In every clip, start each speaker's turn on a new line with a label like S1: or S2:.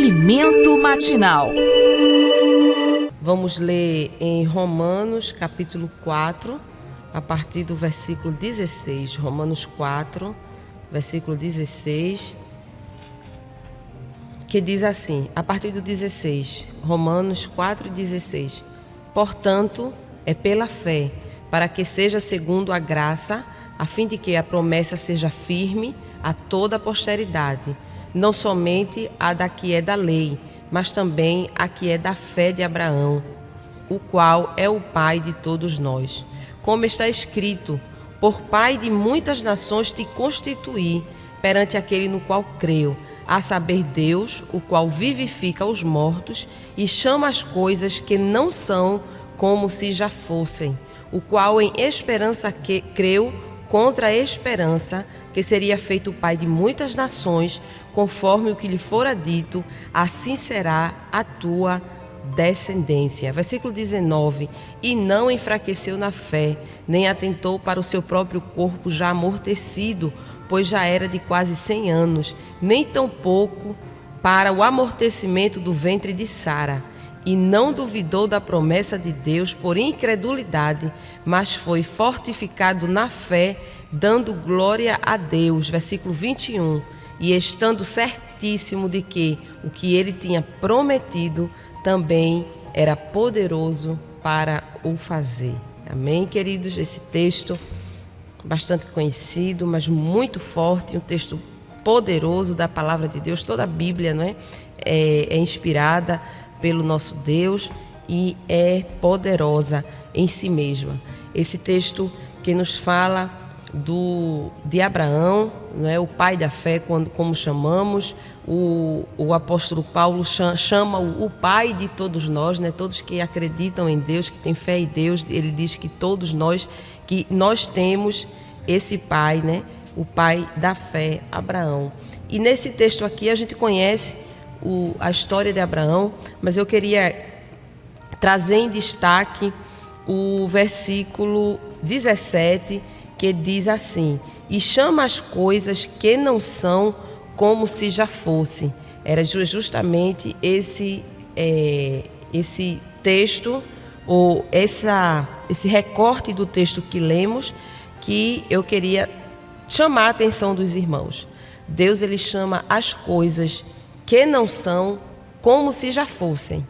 S1: Alimento matinal.
S2: Vamos ler em Romanos, capítulo 4, a partir do versículo 16. Romanos 4, versículo 16, que diz assim, a partir do 16, Romanos 4, 16. Portanto, é pela fé, para que seja segundo a graça, a fim de que a promessa seja firme a toda a posteridade, não somente a da que é da lei, mas também a que é da fé de Abraão, o qual é o pai de todos nós. Como está escrito, por pai de muitas nações te constituí perante aquele no qual creio, a saber Deus, o qual vivifica os mortos e chama as coisas que não são como se já fossem, o qual em esperança que creu contra a esperança, que seria feito o pai de muitas nações, conforme o que lhe fora dito, assim será a tua descendência. Versículo 19. E não enfraqueceu na fé, nem atentou para o seu próprio corpo já amortecido, pois já era de quase 100 anos, nem tampouco para o amortecimento do ventre de Sara. E não duvidou da promessa de Deus por incredulidade, mas foi fortificado na fé, dando glória a Deus. Versículo 21. E estando certíssimo de que o que ele tinha prometido também era poderoso para o fazer. Amém, queridos? Esse texto bastante conhecido, mas muito forte, um texto poderoso da palavra de Deus. Toda a Bíblia, não é? É inspirada pelo nosso Deus e é poderosa em si mesma. Esse texto que nos fala de Abraão, não é? O pai da fé, como chamamos, o apóstolo Paulo chama o pai de todos nós, né? Todos que acreditam em Deus, que têm fé em Deus, ele diz que todos nós, que nós temos esse pai, né? O pai da fé, Abraão. E nesse texto aqui a gente conhece a história de Abraão, mas eu queria trazer em destaque o versículo 17, que diz assim: e chama as coisas que não são como se já fossem. Era justamente esse texto, ou esse recorte do texto que lemos, que eu queria chamar a atenção dos irmãos. Deus, ele chama as coisas que não são como se já fossem.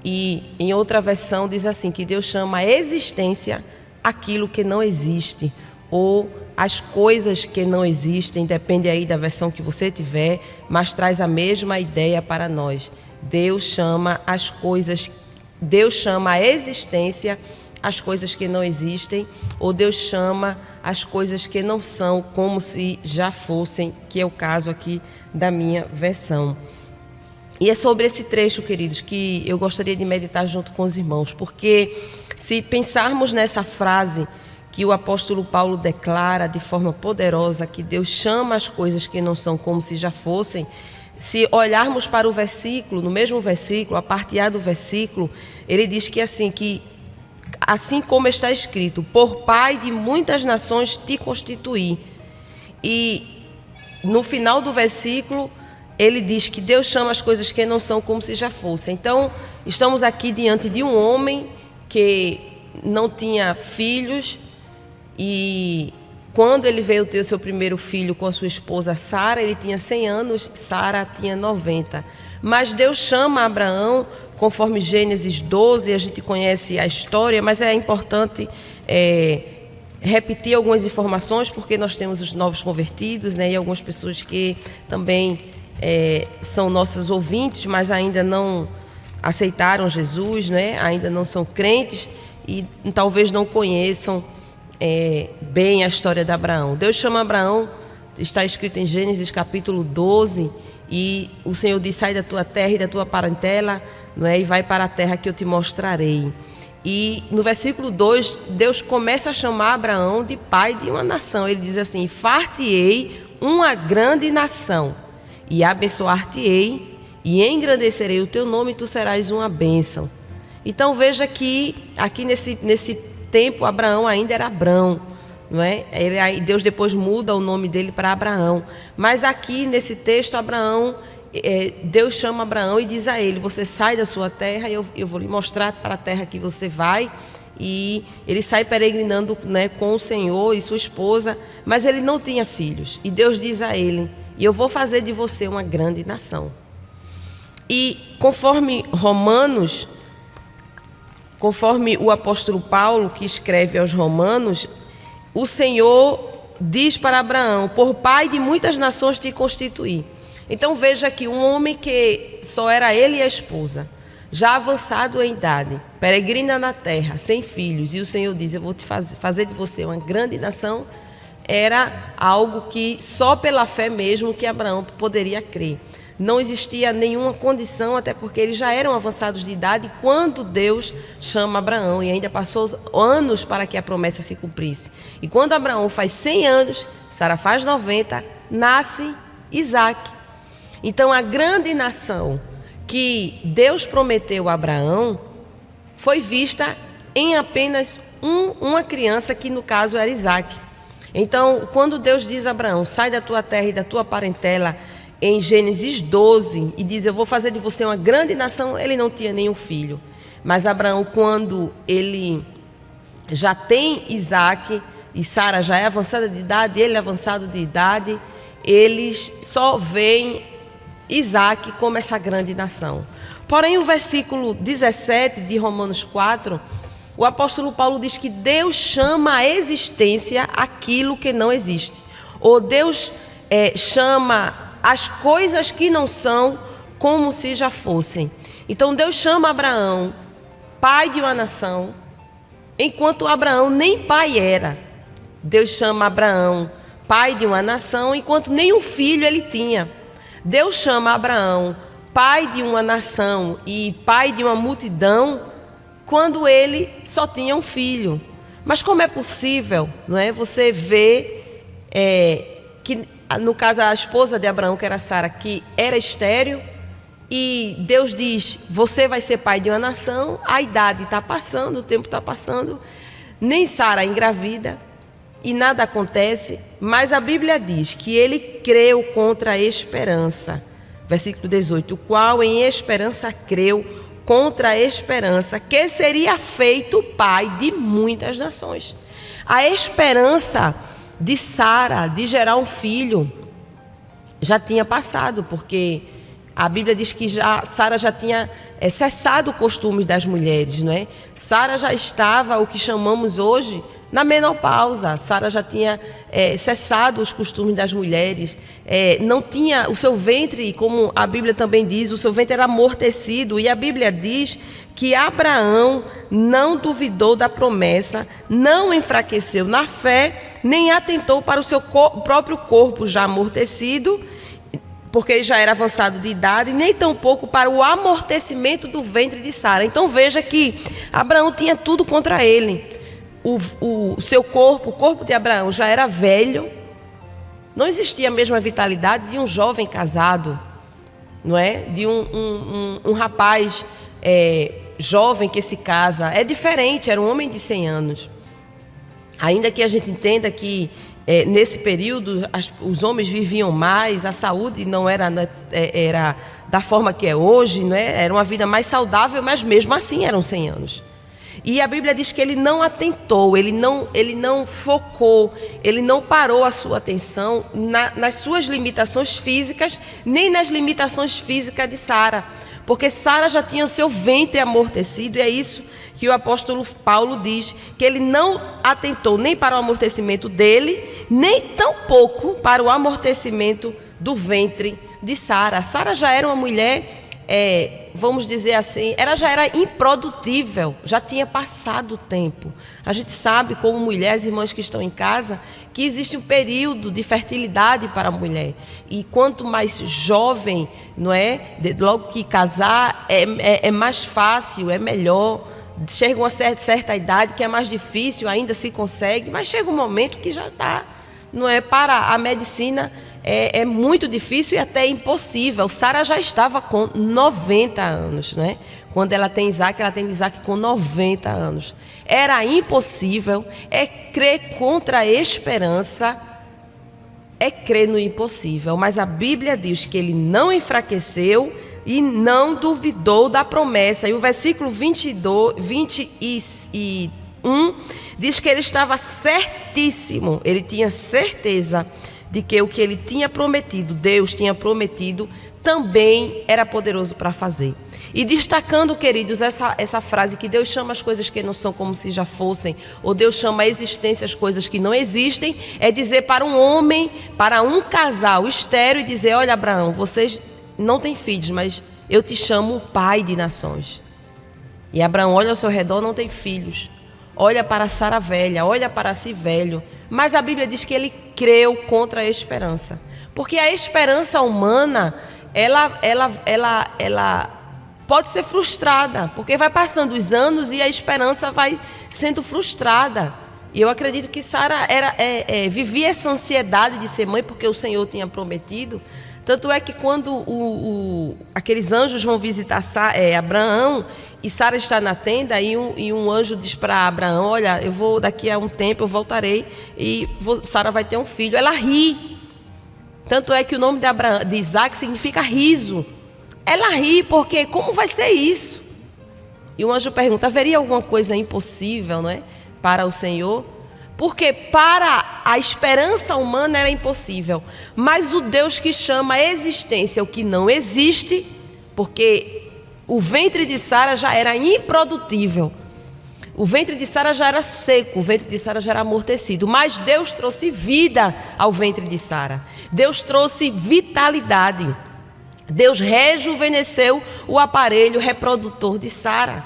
S2: E em outra versão diz assim, que Deus chama a existência aquilo que não existe, ou as coisas que não existem, depende aí da versão que você tiver, mas traz a mesma ideia para nós. Deus chama a existência as coisas que não existem, ou Deus chama as coisas que não são como se já fossem, que é o caso aqui da minha versão. E é sobre esse trecho, queridos, que eu gostaria de meditar junto com os irmãos, porque se pensarmos nessa frase que o apóstolo Paulo declara de forma poderosa, que Deus chama as coisas que não são como se já fossem, se olharmos para o versículo, no mesmo versículo, a parte A do versículo, ele diz que assim como está escrito, por pai de muitas nações te constituí. E no final do versículo, ele diz que Deus chama as coisas que não são como se já fossem. Então, estamos aqui diante de um homem que não tinha filhos, e quando ele veio ter o seu primeiro filho com a sua esposa Sara, ele tinha 100 anos, Sara tinha 90. Mas Deus chama Abraão, conforme Gênesis 12, a gente conhece a história, mas é importante repetir algumas informações, porque nós temos os novos convertidos, né, e algumas pessoas que também são nossos ouvintes, mas ainda não aceitaram Jesus, né, ainda não são crentes e talvez não conheçam bem a história de Abraão. Deus chama Abraão, está escrito em Gênesis capítulo 12, e o Senhor diz: sai da tua terra e da tua parentela, não é? E vai para a terra que eu te mostrarei. E no versículo 2, Deus começa a chamar Abraão de pai de uma nação. Ele diz assim: far-te-ei uma grande nação, e abençoar-te-ei, e engrandecerei o teu nome, e tu serás uma bênção. Então veja que aqui nesse tempo Abraão ainda era Abrão, não é? Deus depois muda o nome dele para Abraão. Mas aqui nesse texto Abraão, Deus chama Abraão e diz a ele: você sai da sua terra e eu vou lhe mostrar para a terra que você vai. E ele sai peregrinando, né, com o Senhor e sua esposa, mas ele não tinha filhos. E Deus diz a ele: e eu vou fazer de você uma grande nação. E conforme Romanos, conforme o apóstolo Paulo, que escreve aos Romanos, o Senhor diz para Abraão: por pai de muitas nações te constituí. Então veja que um homem que só era ele e a esposa, já avançado em idade, peregrina na terra, sem filhos, e o Senhor diz: eu vou te fazer de você uma grande nação, era algo que só pela fé mesmo que Abraão poderia crer. Não existia nenhuma condição, até porque eles já eram avançados de idade quando Deus chama Abraão, e ainda passou anos para que a promessa se cumprisse. E quando Abraão faz 100 anos, Sara faz 90, nasce Isaque. Então a grande nação que Deus prometeu a Abraão foi vista em apenas uma criança, que no caso era Isaque. Então, quando Deus diz a Abraão: sai da tua terra e da tua parentela, em Gênesis 12, e diz: eu vou fazer de você uma grande nação, ele não tinha nenhum filho. Mas Abraão, quando ele já tem Isaque, e Sara já é avançada de idade, ele é avançado de idade, eles só veem Isaque como essa grande nação. Porém, o versículo 17 de Romanos 4, o apóstolo Paulo diz que Deus chama à existência aquilo que não existe. Ou Deus chama as coisas que não são como se já fossem. Então Deus chama Abraão pai de uma nação, enquanto Abraão nem pai era. Deus chama Abraão pai de uma nação, enquanto nenhum filho ele tinha. Deus chama Abraão pai de uma nação e pai de uma multidão, quando ele só tinha um filho. Mas como é possível, não é? Você vê que, no caso, a esposa de Abraão, que era Sara, que era estéril, e Deus diz: você vai ser pai de uma nação. A idade está passando, o tempo está passando, nem Sara engravida e nada acontece. Mas a Bíblia diz que ele creu contra a esperança. Versículo 18: o qual em esperança creu contra a esperança, que seria feito pai de muitas nações. A esperança de Sara de gerar um filho já tinha passado, porque a Bíblia diz que Sara já tinha cessado o costume das mulheres, não é? Sara já estava, o que chamamos hoje, na menopausa. Sara já tinha cessado os costumes das mulheres, não tinha o seu ventre, como a Bíblia também diz, o seu ventre era amortecido. E a Bíblia diz que Abraão não duvidou da promessa, não enfraqueceu na fé, nem atentou para o seu próprio corpo já amortecido, porque ele já era avançado de idade, nem tampouco para o amortecimento do ventre de Sara. Então veja que Abraão tinha tudo contra ele. O seu corpo, o corpo de Abraão já era velho, não existia a mesma vitalidade de um jovem casado, não é? De um rapaz jovem que se casa. É diferente, era um homem de 100 anos. Ainda que a gente entenda que nesse período os homens viviam mais, a saúde não era da forma que é hoje, não é? Era uma vida mais saudável, mas mesmo assim eram 100 anos. E a Bíblia diz que ele não atentou, ele não focou, ele não parou a sua atenção nas suas limitações físicas, nem nas limitações físicas de Sara, porque Sara já tinha o seu ventre amortecido, e é isso que o apóstolo Paulo diz, que ele não atentou nem para o amortecimento dele, nem tampouco para o amortecimento do ventre de Sara. Sara já era uma mulher, vamos dizer assim, ela já era improdutível, já tinha passado o tempo. A gente sabe, como mulheres, irmãs que estão em casa, que existe um período de fertilidade para a mulher. E quanto mais jovem, não é? Logo que casar, é mais fácil, é melhor. Chega uma certa idade que é mais difícil, ainda se consegue, mas chega um momento que já está, não é? Para a medicina é muito difícil e até impossível. Sara já estava com 90 anos, né? Quando ela tem Isaque com 90 anos. Era impossível, crer contra a esperança é crer no impossível, mas a Bíblia diz que ele não enfraqueceu e não duvidou da promessa. E o versículo 21 diz que ele estava certíssimo, ele tinha certeza de que o que ele tinha prometido, Deus tinha prometido, também era poderoso para fazer. E destacando, queridos, essa frase que Deus chama as coisas que não são como se já fossem, ou Deus chama a existência as coisas que não existem, é dizer para um homem, para um casal estéril, e dizer: olha, Abraão, vocês não têm filhos, mas eu te chamo pai de nações. E Abraão olha ao seu redor, não tem filhos. Olha para Sara velha, olha para si velho. Mas a Bíblia diz que ele creu contra a esperança. Porque a esperança humana, ela pode ser frustrada, porque vai passando os anos e a esperança vai sendo frustrada. E eu acredito que Sara vivia essa ansiedade de ser mãe, porque o Senhor tinha prometido. Tanto é que quando aqueles anjos vão visitar Abraão, e Sara está na tenda, e um anjo diz para Abraão: olha, eu vou daqui a um tempo, eu voltarei, e Sara vai ter um filho. Ela ri. Tanto é que o nome de Isaac significa riso. Ela ri porque como vai ser isso? E o anjo pergunta: haveria alguma coisa impossível, não é, para o Senhor? Porque para a esperança humana era impossível. Mas o Deus que chama a existência o que não existe, porque o ventre de Sara já era improdutível. O ventre de Sara já era seco, o ventre de Sara já era amortecido. Mas Deus trouxe vida ao ventre de Sara. Deus trouxe vitalidade. Deus rejuvenesceu o aparelho reprodutor de Sara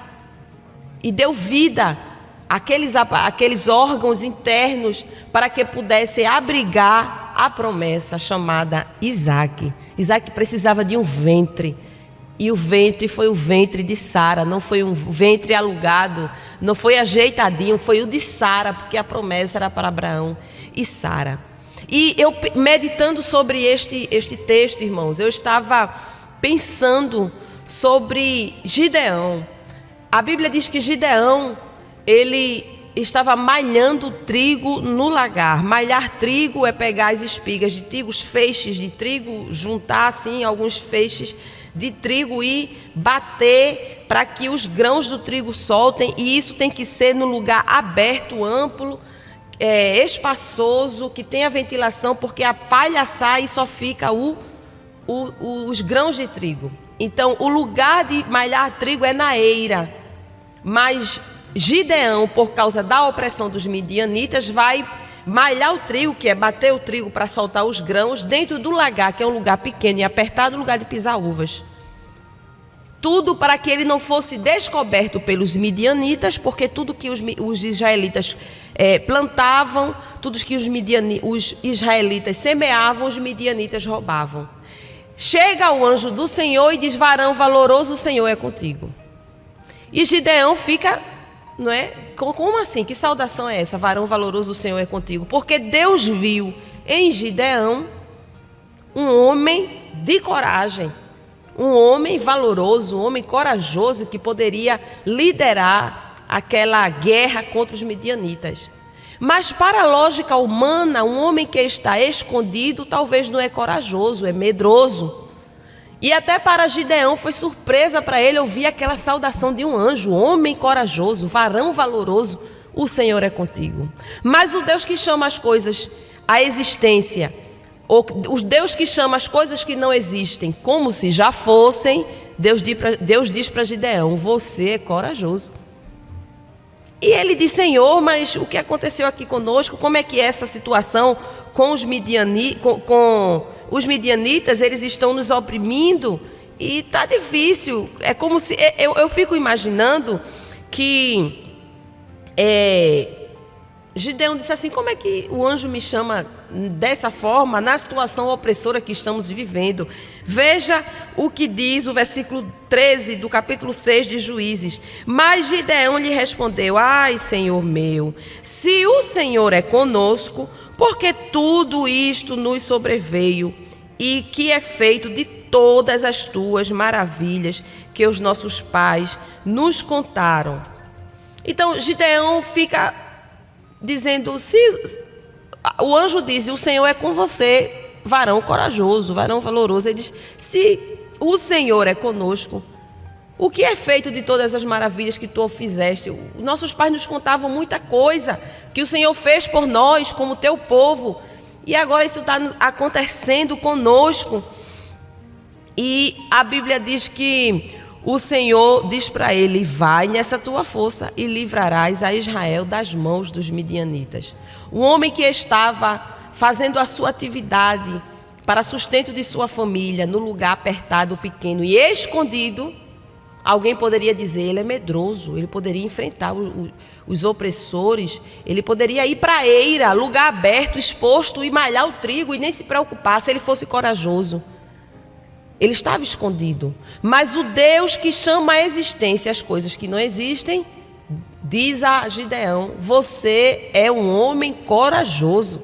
S2: e deu vida àqueles órgãos internos para que pudesse abrigar a promessa chamada Isaac. Isaac precisava de um ventre, e o ventre foi o ventre de Sara, não foi um ventre alugado, não foi ajeitadinho, foi o de Sara, porque a promessa era para Abraão e Sara. E eu, meditando sobre este texto, irmãos, eu estava pensando sobre Gideão. A Bíblia diz que Gideão, ele estava malhando trigo no lagar. Malhar trigo é pegar as espigas de trigo, os feixes de trigo, juntar assim alguns feixes de trigo e bater para que os grãos do trigo soltem. E isso tem que ser num lugar aberto, amplo, espaçoso, que tenha ventilação, porque a palha sai e só fica os grãos de trigo. Então o lugar de malhar trigo é na eira. Mas Gideão, por causa da opressão dos midianitas, vai malhar o trigo, que é bater o trigo para soltar os grãos, dentro do lagar, que é um lugar pequeno e apertado, lugar de pisar uvas. Tudo para que ele não fosse descoberto pelos midianitas, porque tudo que os israelitas plantavam, tudo que os israelitas semeavam, os midianitas roubavam. Chega o anjo do Senhor e diz: varão valoroso, o Senhor é contigo. E Gideão fica, não é? Como assim? Que saudação é essa? Varão valoroso, o Senhor é contigo. Porque Deus viu em Gideão um homem de coragem, um homem valoroso, um homem corajoso que poderia liderar aquela guerra contra os midianitas. Mas para a lógica humana, um homem que está escondido talvez não é corajoso, é medroso. E até para Gideão foi surpresa para ele ouvir aquela saudação de um anjo: homem corajoso, varão valoroso, o Senhor é contigo. Mas o Deus que chama as coisas à existência, o Deus que chama as coisas que não existem como se já fossem, Deus diz para Gideão: você é corajoso. E ele diz: Senhor, mas o que aconteceu aqui conosco? Como é que é essa situação com os midianitas? Eles estão nos oprimindo e está difícil. É como se... Eu fico imaginando que Gideão disse assim: como é que o anjo me chama dessa forma, na situação opressora que estamos vivendo? Veja o que diz o versículo 13 do capítulo 6 de Juízes. Mas Gideão lhe respondeu: ai, Senhor meu, se o Senhor é conosco, porque tudo isto nos sobreveio, e que é feito de todas as tuas maravilhas que os nossos pais nos contaram. Então Gideão fica dizendo: se o anjo diz: o Senhor é com você, varão corajoso, varão valoroso. Ele diz: se o Senhor é conosco, o que é feito de todas as maravilhas que tu fizeste? Nossos pais nos contavam muita coisa que o Senhor fez por nós, como teu povo, e agora isso está acontecendo conosco. E a Bíblia diz que o Senhor diz para ele: vai nessa tua força e livrarás a Israel das mãos dos midianitas. O homem que estava fazendo a sua atividade para sustento de sua família no lugar apertado, pequeno e escondido, alguém poderia dizer: ele é medroso, ele poderia enfrentar os opressores, ele poderia ir para a eira, lugar aberto, exposto, e malhar o trigo e nem se preocupar se ele fosse corajoso. Ele estava escondido. Mas o Deus que chama à existência as coisas que não existem, diz a Gideão: você é um homem corajoso.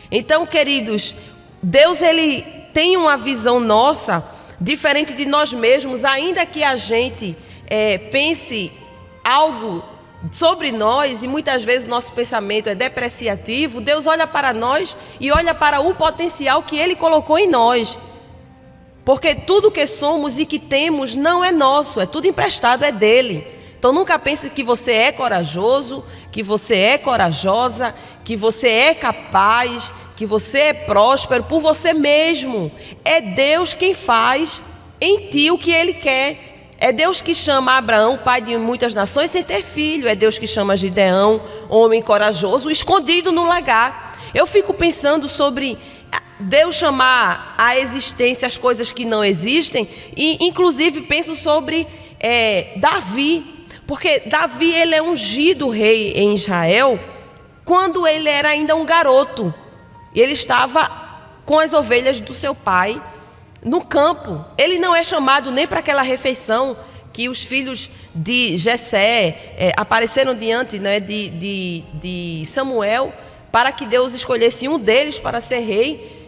S2: Então, queridos, Deus, ele tem uma visão nossa diferente de nós mesmos, ainda que a gente pense algo sobre nós e muitas vezes nosso pensamento é depreciativo. Deus olha para nós e olha para o potencial que ele colocou em nós, porque tudo que somos e que temos não é nosso, é tudo emprestado, é dele. Então nunca pense que você é corajoso, que você é corajosa, que você é capaz, que você é próspero por você mesmo. É Deus quem faz em ti o que ele quer. É Deus que chama Abraão, pai de muitas nações, sem ter filho. É Deus que chama Gideão, homem corajoso, escondido no lagar. Eu fico pensando sobre Deus chamar à existência as coisas que não existem, e inclusive penso sobre Davi, porque Davi, ele é ungido rei em Israel quando ele era ainda um garoto, e ele estava com as ovelhas do seu pai no campo. Ele não é chamado nem para aquela refeição que os filhos de Jessé apareceram diante, né, de Samuel, para que Deus escolhesse um deles para ser rei.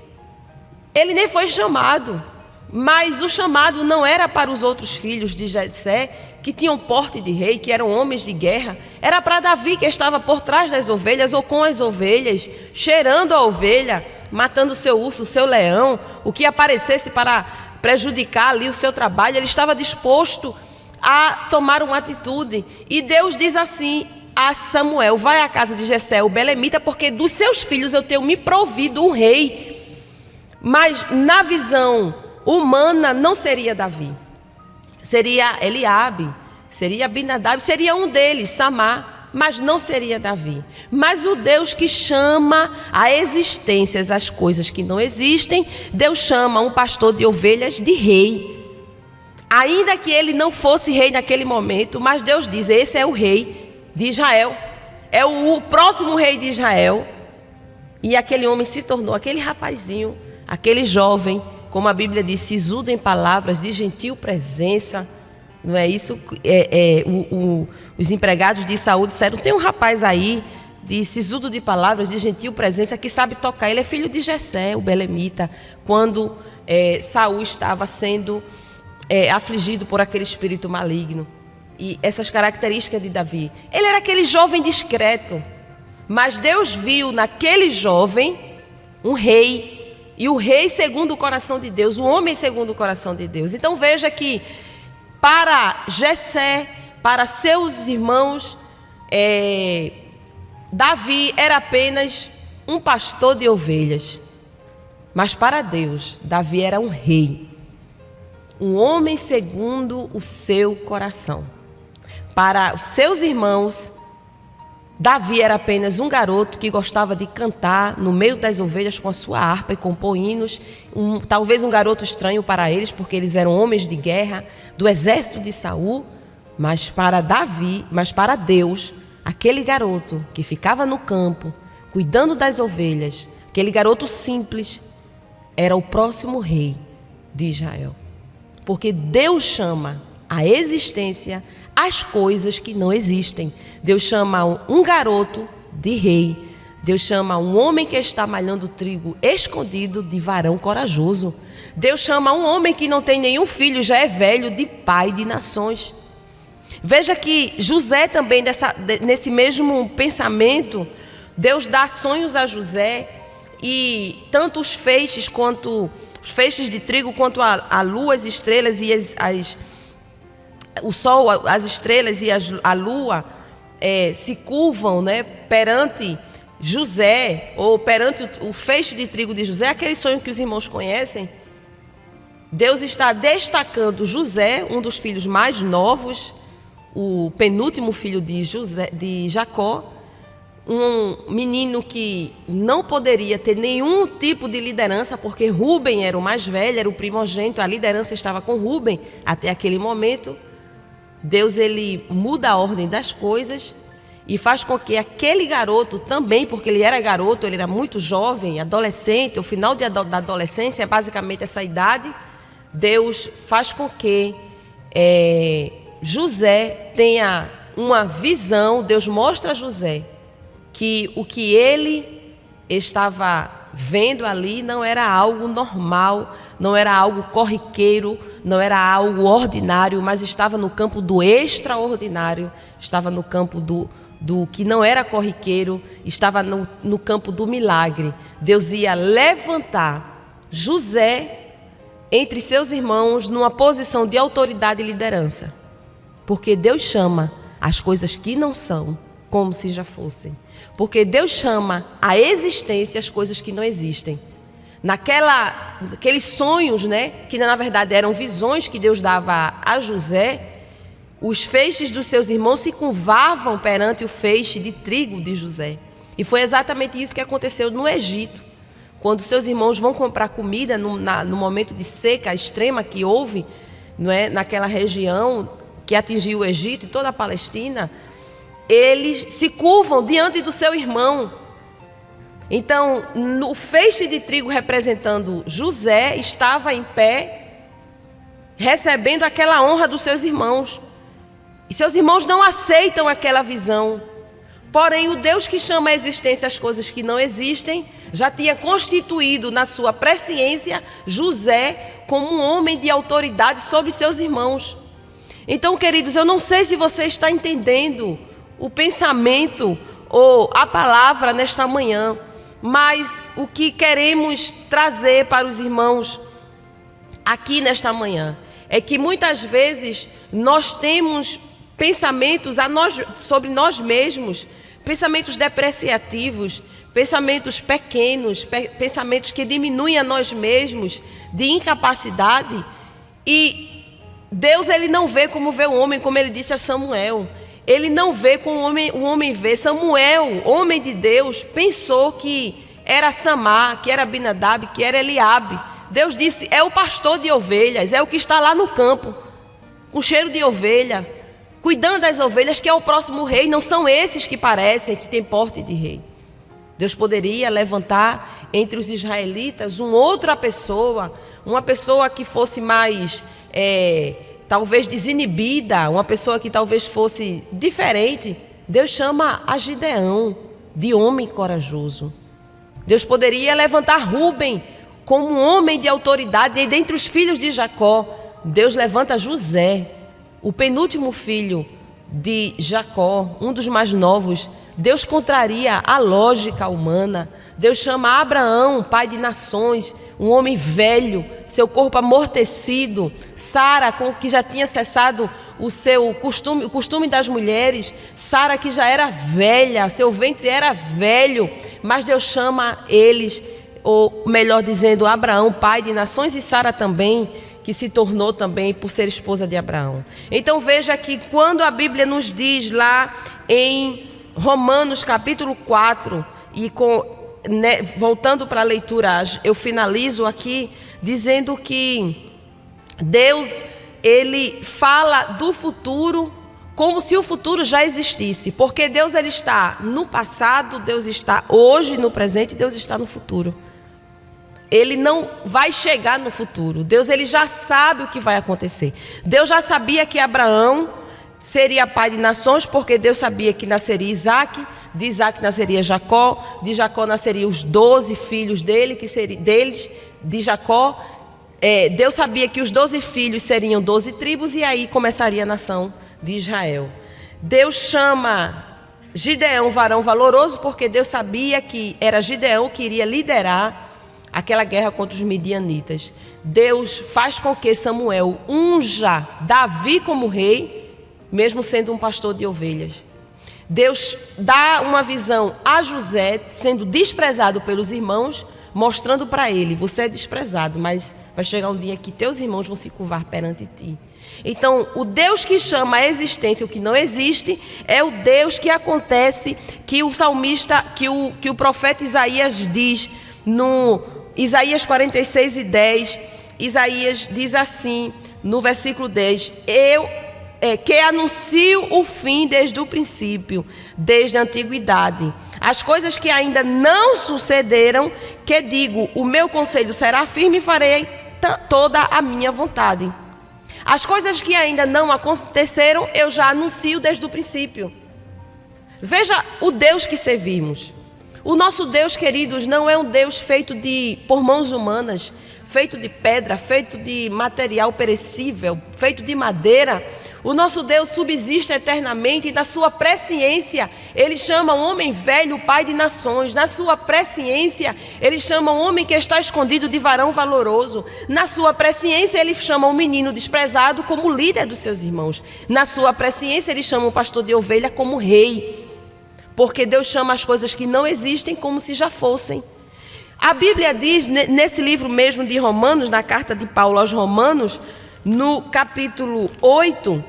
S2: Ele nem foi chamado, mas o chamado não era para os outros filhos de Jessé, que tinham porte de rei, que eram homens de guerra. Era para Davi, que estava por trás das ovelhas ou com as ovelhas, cheirando a ovelha, matando o seu urso, o seu leão, o que aparecesse para prejudicar ali o seu trabalho. Ele estava disposto a tomar uma atitude. E Deus diz assim a Samuel: vai à casa de Jessé, o belemita, porque dos seus filhos eu tenho me provido um rei. Mas na visão humana não seria Davi, seria Eliabe, seria Abinadab, seria um deles, Samar, mas não seria Davi. Mas o Deus que chama à existência as coisas que não existem, Deus chama um pastor de ovelhas de rei, ainda que ele não fosse rei naquele momento, mas Deus diz: esse é o rei de Israel, é o próximo rei de Israel. E aquele homem se tornou aquele rapazinho, aquele jovem, como a Bíblia diz, sisudo em palavras, de gentil presença. Não é isso? Os empregados de Saúl disseram: tem um rapaz aí, de sisudo de palavras, de gentil presença, que sabe tocar. Ele é filho de Jessé, o belemita, quando Saúl estava sendo afligido por aquele espírito maligno. E essas características de Davi. Ele era aquele jovem discreto, mas Deus viu naquele jovem um rei. E o rei segundo o coração de Deus, o homem segundo o coração de Deus. Então veja que para Jessé, para seus irmãos, Davi era apenas um pastor de ovelhas. Mas para Deus, Davi era um rei, um homem segundo o seu coração. Para os seus irmãos, Davi era apenas um garoto que gostava de cantar no meio das ovelhas com a sua harpa e compor hinos. Talvez um garoto estranho para eles, porque eles eram homens de guerra do exército de Saul. Mas para Deus, aquele garoto que ficava no campo, cuidando das ovelhas, aquele garoto simples, era o próximo rei de Israel. Porque Deus chama à existência as coisas que não existem. Deus chama um garoto de rei. Deus chama um homem que está malhando trigo escondido de varão corajoso. Deus chama um homem que não tem nenhum filho, já é velho, de pai de nações. Veja que José também, nesse mesmo pensamento, Deus dá sonhos a José, e tanto os feixes de trigo, quanto a lua, as estrelas e o sol, as estrelas e a lua se curvam, né, perante José, ou perante o feixe de trigo de José, aquele sonho que os irmãos conhecem. Deus está destacando José, um dos filhos mais novos, o penúltimo filho de Jacó, um menino que não poderia ter nenhum tipo de liderança, porque Rúben era o mais velho, era o primogênito, a liderança estava com Rúben até aquele momento. Deus, ele muda a ordem das coisas e faz com que aquele garoto também, porque ele era garoto, ele era muito jovem, adolescente, o final da adolescência é basicamente essa idade. Deus faz com que José tenha uma visão. Deus mostra a José que o que ele estava vendo ali não era algo normal, não era algo corriqueiro, não era algo ordinário, mas estava no campo do extraordinário, estava no campo do que não era corriqueiro, estava no campo do milagre. Deus ia levantar José entre seus irmãos numa posição de autoridade e liderança, porque Deus chama as coisas que não são como se já fossem, porque Deus chama à existência as coisas que não existem. Aqueles sonhos, né, que na verdade eram visões que Deus dava a José, os feixes dos seus irmãos se curvavam perante o feixe de trigo de José. E foi exatamente isso que aconteceu no Egito. Quando seus irmãos vão comprar comida no momento de seca extrema que houve, não é, naquela região que atingiu o Egito e toda a Palestina, eles se curvam diante do seu irmão. Então, o feixe de trigo representando José estava em pé, recebendo aquela honra dos seus irmãos. E seus irmãos não aceitam aquela visão. Porém, o Deus que chama à existência as coisas que não existem, já tinha constituído na sua presciência José como um homem de autoridade sobre seus irmãos. Então, queridos, eu não sei se você está entendendo o pensamento ou a palavra nesta manhã, mas o que queremos trazer para os irmãos aqui nesta manhã é que muitas vezes nós temos pensamentos sobre nós mesmos, pensamentos depreciativos, pensamentos pequenos, pensamentos que diminuem a nós mesmos, de incapacidade. E Deus, ele não vê como vê o homem, como ele disse a Samuel. Ele não vê como o homem vê. Samuel, homem de Deus, pensou que era Samá, que era Abinadab, que era Eliabe. Deus disse, é o pastor de ovelhas, é o que está lá no campo, com cheiro de ovelha, cuidando das ovelhas, que é o próximo rei. Não são esses que parecem, que têm porte de rei. Deus poderia levantar entre os israelitas uma pessoa que fosse mais, talvez desinibida, uma pessoa que talvez fosse diferente. Deus chama a Gideão de homem corajoso. Deus poderia levantar Rúben como um homem de autoridade, e dentre os filhos de Jacó, Deus levanta José, o penúltimo filho de Jacó, um dos mais novos. Deus contraria a lógica humana. Deus chama Abraão, pai de nações, um homem velho, seu corpo amortecido. Sara, que já tinha cessado o costume das mulheres. Sara, que já era velha, seu ventre era velho, mas Deus chama eles, ou melhor dizendo, Abraão, pai de nações, e Sara também, que se tornou também por ser esposa de Abraão. Então veja que quando a Bíblia nos diz lá em Romanos capítulo 4, e voltando para a leitura, eu finalizo aqui dizendo que Deus, ele fala do futuro como se o futuro já existisse, porque Deus, ele está no passado, Deus está hoje no presente, Deus está no futuro. Ele não vai chegar no futuro. Deus, ele já sabe o que vai acontecer. Deus já sabia que Abraão seria pai de nações, porque Deus sabia que nasceria Isaac, de Isaac nasceria Jacó, de Jacó nasceria os 12 filhos dele, de Jacó. Deus sabia que os 12 filhos seriam 12 tribos, e aí começaria a nação de Israel. Deus chama Gideão, varão valoroso, porque Deus sabia que era Gideão que iria liderar aquela guerra contra os midianitas. Deus faz com que Samuel unja Davi como rei, mesmo sendo um pastor de ovelhas. Deus dá uma visão a José, sendo desprezado pelos irmãos, mostrando para ele: você é desprezado, mas vai chegar um dia que teus irmãos vão se curvar perante ti. Então, o Deus que chama a existência o que não existe é o Deus que acontece, que o salmista, que o profeta Isaías diz no Isaías 46:10. Isaías diz assim no versículo 10: que anuncio o fim desde o princípio, desde a antiguidade. As coisas que ainda não sucederam, que digo, o meu conselho será firme e farei toda a minha vontade. As coisas que ainda não aconteceram, eu já anuncio desde o princípio. Veja o Deus que servimos. O nosso Deus, queridos, não é um Deus feito por mãos humanas, feito de pedra, feito de material perecível, feito de madeira. O nosso Deus subsiste eternamente e na sua presciência Ele chama o homem velho pai de nações. Na sua presciência Ele chama o homem que está escondido de varão valoroso. Na sua presciência Ele chama o menino desprezado como líder dos seus irmãos. Na sua presciência Ele chama o pastor de ovelha como rei. Porque Deus chama as coisas que não existem como se já fossem. A Bíblia diz, nesse livro mesmo de Romanos, na carta de Paulo aos Romanos, no capítulo 8,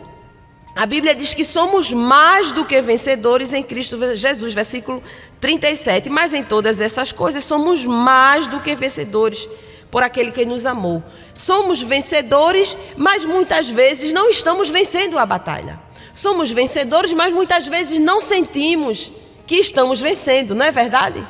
S2: a Bíblia diz que somos mais do que vencedores em Cristo Jesus, versículo 37. Mas em todas essas coisas somos mais do que vencedores por aquele que nos amou. Somos vencedores, mas muitas vezes não estamos vencendo a batalha. Somos vencedores, mas muitas vezes não sentimos que estamos vencendo, não é verdade?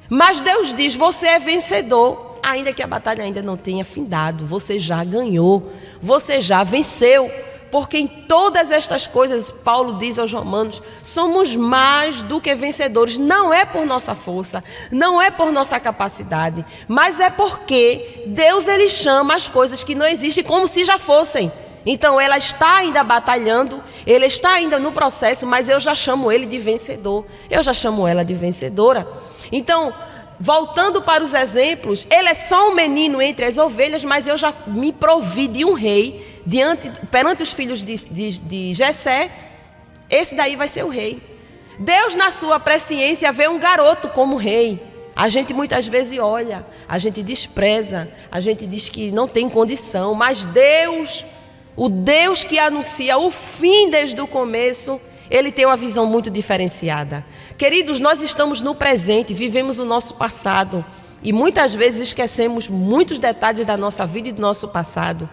S2: Mas Deus diz: você é vencedor, ainda que a batalha ainda não tenha findado. Você já ganhou, você já venceu. Porque em todas estas coisas, Paulo diz aos Romanos, somos mais do que vencedores. Não é por nossa força, não é por nossa capacidade, mas é porque Deus, Ele chama as coisas que não existem como se já fossem. Então ela está ainda batalhando, ele está ainda no processo, mas eu já chamo ele de vencedor, eu já chamo ela de vencedora. Então, voltando para os exemplos, ele é só um menino entre as ovelhas, mas eu já me provi de um rei perante os filhos de Jessé. Esse daí vai ser o rei. Deus, na sua presciência, vê um garoto como rei. A gente muitas vezes olha, a gente despreza, a gente diz que não tem condição, mas Deus, o Deus que anuncia o fim desde o começo, Ele tem uma visão muito diferenciada. Queridos, nós estamos no presente, vivemos o nosso passado e muitas vezes esquecemos muitos detalhes da nossa vida e do nosso passado.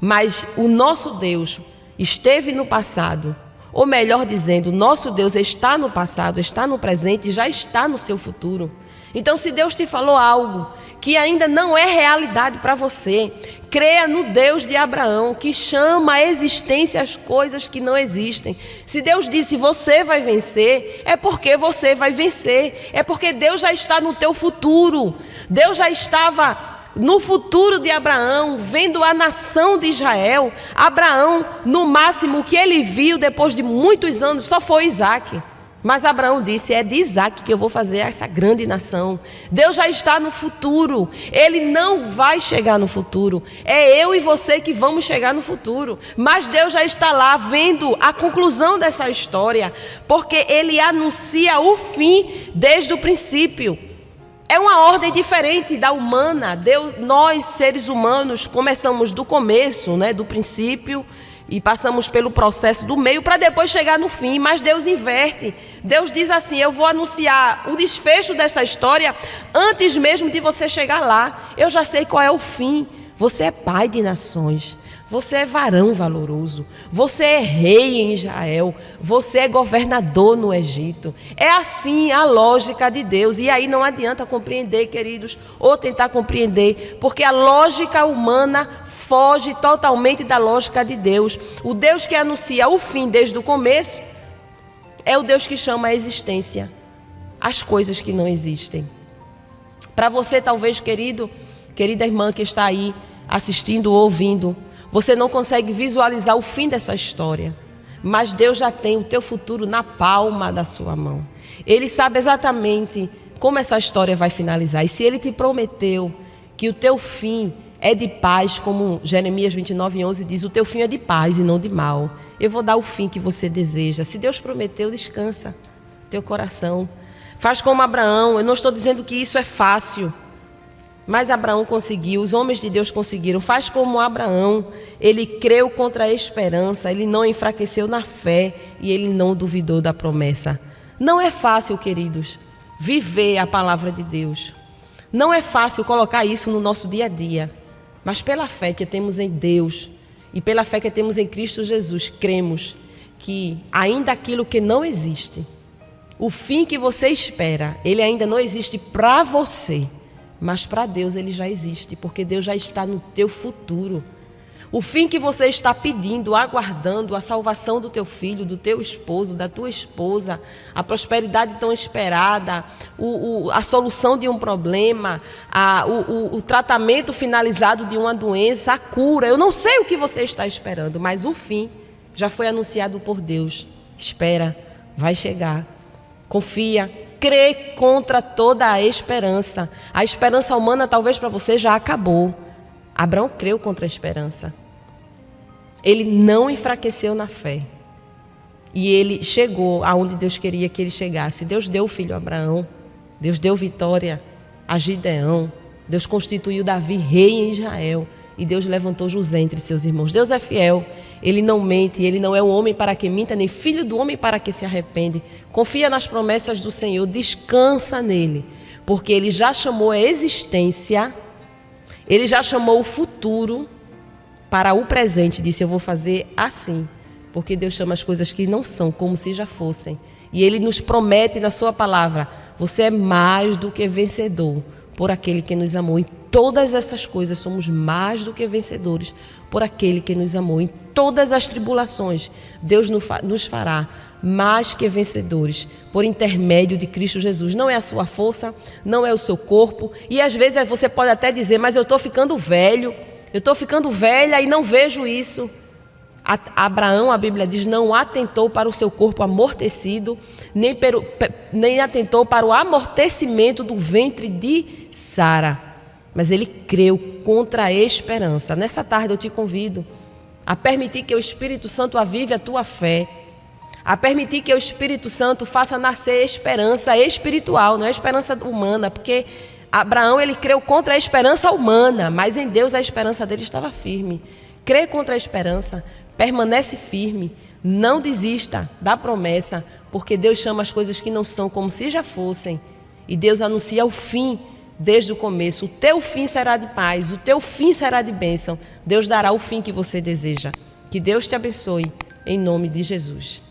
S2: Mas o nosso Deus esteve no passado, ou melhor dizendo, nosso Deus está no passado, está no presente e já está no seu futuro. Então, se Deus te falou algo que ainda não é realidade para você, creia no Deus de Abraão, que chama à existência as coisas que não existem. Se Deus disse você vai vencer, é porque você vai vencer. É porque Deus já está no teu futuro. Deus já estava no futuro de Abraão, vendo a nação de Israel. Abraão, no máximo, o que ele viu depois de muitos anos só foi Isaac. Mas Abraão disse: é de Isaac que eu vou fazer essa grande nação. Deus já está no futuro. Ele não vai chegar no futuro. É eu e você que vamos chegar no futuro. Mas Deus já está lá vendo a conclusão dessa história, porque Ele anuncia o fim desde o princípio. É uma ordem diferente da humana. Nós, seres humanos, começamos do começo, do princípio, e passamos pelo processo do meio para depois chegar no fim. Mas Deus inverte. Deus diz assim: eu vou anunciar o desfecho dessa história antes mesmo de você chegar lá. Eu já sei qual é o fim. Você é pai de nações. Você é varão valoroso. Você é rei em Israel. Você é governador no Egito. É assim a lógica de Deus. E aí não adianta compreender, queridos, ou tentar compreender, porque a lógica humana foge totalmente da lógica de Deus. O Deus que anuncia o fim desde o começo é o Deus que chama a existência as coisas que não existem. Para você, talvez, querida irmã que está aí assistindo ou ouvindo, você não consegue visualizar o fim dessa história. mas Deus já tem o teu futuro na palma da sua mão. Ele sabe exatamente como essa história vai finalizar. E se Ele te prometeu que o teu fim é de paz, como Jeremias 29:11 diz, o teu fim é de paz e não de mal. Eu vou dar o fim que você deseja. Se Deus prometeu, descansa teu coração. Faz como Abraão. Eu não estou dizendo que isso é fácil, mas Abraão conseguiu, os homens de Deus conseguiram. Faz como Abraão. Ele creu contra a esperança, ele não enfraqueceu na fé e ele não duvidou da promessa. Não é fácil, queridos, viver a palavra de Deus. Não é fácil colocar isso no nosso dia a dia. Mas pela fé que temos em Deus e pela fé que temos em Cristo Jesus, cremos que ainda aquilo que não existe, o fim que você espera, ele ainda não existe para você, mas para Deus ele já existe, porque Deus já está no teu futuro. O fim que você está pedindo, aguardando, a salvação do teu filho, do teu esposo, da tua esposa, a prosperidade tão esperada, a solução de um problema, o tratamento finalizado de uma doença, a cura. Eu não sei o que você está esperando, mas o fim já foi anunciado por Deus. Espera, vai chegar. Confia, crê contra toda a esperança. A esperança humana talvez para você já acabou. Abraão creu contra a esperança. Ele não enfraqueceu na fé. E ele chegou aonde Deus queria que ele chegasse. Deus deu o filho a Abraão. Deus deu vitória a Gideão. Deus constituiu Davi rei em Israel. E Deus levantou José entre seus irmãos. Deus é fiel. Ele não mente. Ele não é um homem para que minta, nem filho do homem para que se arrepende. Confia nas promessas do Senhor. Descansa nele. Porque ele já chamou a existência. Ele já chamou o futuro para o presente. Disse, eu vou fazer assim. Porque Deus chama as coisas que não são como se já fossem. E Ele nos promete na sua palavra, você é mais do que vencedor por aquele que nos amou. Em todas essas coisas somos mais do que vencedores por aquele que nos amou. Em todas as tribulações, Deus nos fará mais que vencedores por intermédio de Cristo Jesus. Não é a sua força, não é o seu corpo. E às vezes você pode até dizer, mas eu estou ficando velho, eu estou ficando velha e não vejo isso. Abraão, a Bíblia diz, não atentou para o seu corpo amortecido, nem atentou para o amortecimento do ventre de Sara. Mas ele creu contra a esperança. Nessa tarde eu te convido a permitir que o Espírito Santo avive a tua fé, a permitir que o Espírito Santo faça nascer esperança espiritual, não é esperança humana, porque Abraão ele creu contra a esperança humana, mas em Deus a esperança dele estava firme. Crê contra a esperança, permanece firme, não desista da promessa, porque Deus chama as coisas que não são como se já fossem, e Deus anuncia o fim desde o começo. O teu fim será de paz, o teu fim será de bênção. Deus dará o fim que você deseja. Que Deus te abençoe, em nome de Jesus.